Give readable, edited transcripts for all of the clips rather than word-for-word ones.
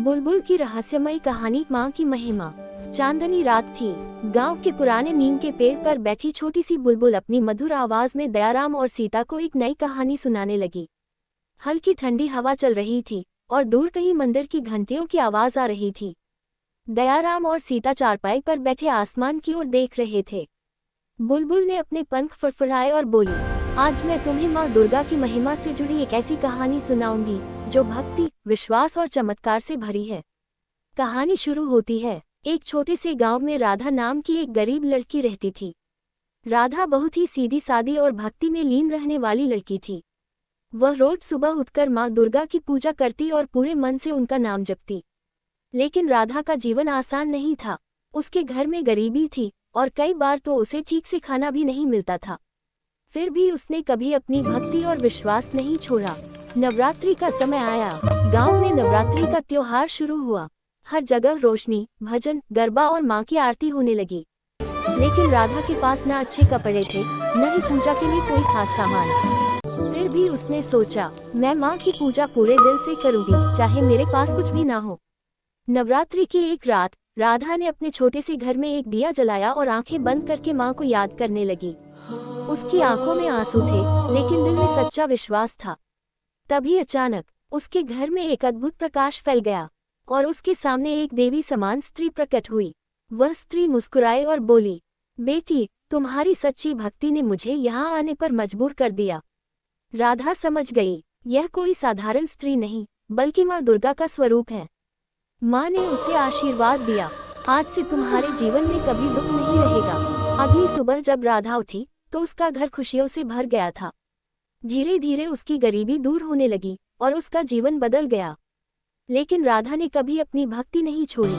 बुलबुल की रहस्यमयी कहानी। माँ की महिमा। चांदनी रात थी। गांव के पुराने नीम के पेड़ पर बैठी छोटी सी बुलबुल अपनी मधुर आवाज में दयाराम और सीता को एक नई कहानी सुनाने लगी। हल्की ठंडी हवा चल रही थी और दूर कहीं मंदिर की घंटियों की आवाज आ रही थी। दयाराम और सीता चारपाई पर बैठे आसमान की ओर देख रहे थे। बुलबुल ने अपने पंख फड़फड़ाए और बोली, आज मैं तुम्हें माँ दुर्गा की महिमा से जुड़ी एक ऐसी कहानी सुनाऊंगी जो भक्ति, विश्वास और चमत्कार से भरी है। कहानी शुरू होती है। एक छोटे से गांव में राधा नाम की एक गरीब लड़की रहती थी। राधा बहुत ही सीधी सादी और भक्ति में लीन रहने वाली लड़की थी। वह रोज सुबह उठकर माँ दुर्गा की पूजा करती और पूरे मन से उनका नाम जपती। लेकिन राधा का जीवन आसान नहीं था। उसके घर में गरीबी थी और कई बार तो उसे ठीक से खाना भी नहीं मिलता था। फिर भी उसने कभी अपनी भक्ति और विश्वास नहीं छोड़ा। नवरात्रि का समय आया। गांव में नवरात्रि का त्योहार शुरू हुआ। हर जगह रोशनी, भजन, गरबा और मां की आरती होने लगी। लेकिन राधा के पास न अच्छे कपड़े थे, न ही पूजा के लिए कोई खास सामान। फिर भी उसने सोचा, मैं मां की पूजा पूरे दिल से करूंगी, चाहे मेरे पास कुछ भी ना हो। नवरात्रि की एक रात राधा ने अपने छोटे से घर में एक दिया जलाया और आंखें बंद करके मां को याद करने लगी। उसकी आंखों में आंसू थे, लेकिन दिल में सच्चा विश्वास था। तभी अचानक उसके घर में एक अद्भुत प्रकाश फैल गया और उसके सामने एक देवी समान स्त्री प्रकट हुई। वह स्त्री मुस्कुराई और बोली, बेटी, तुम्हारी सच्ची भक्ति ने मुझे यहाँ आने पर मजबूर कर दिया। राधा समझ गई, यह कोई साधारण स्त्री नहीं, बल्कि माँ दुर्गा का स्वरूप है। माँ ने उसे आशीर्वाद दिया, आज से तुम्हारे जीवन में कभी दुख नहीं रहेगा। अगली सुबह जब राधा उठी तो उसका घर खुशियों से भर गया था। धीरे धीरे उसकी गरीबी दूर होने लगी और उसका जीवन बदल गया। लेकिन राधा ने कभी अपनी भक्ति नहीं छोड़ी।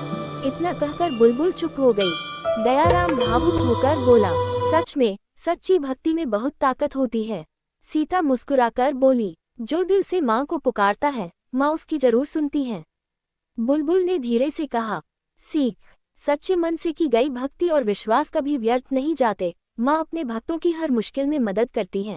इतना कहकर बुलबुल चुप हो गई। दयाराम भावुक होकर बोला, सच में सच्ची भक्ति में बहुत ताकत होती है। सीता मुस्कुराकर बोली, जो दिल से माँ को पुकारता है, माँ उसकी जरूर सुनती है। बुलबुल ने धीरे से कहा, सीख, सच्चे मन से की गई भक्ति और विश्वास कभी व्यर्थ नहीं जाते। माँ अपने भक्तों की हर मुश्किल में मदद करती है।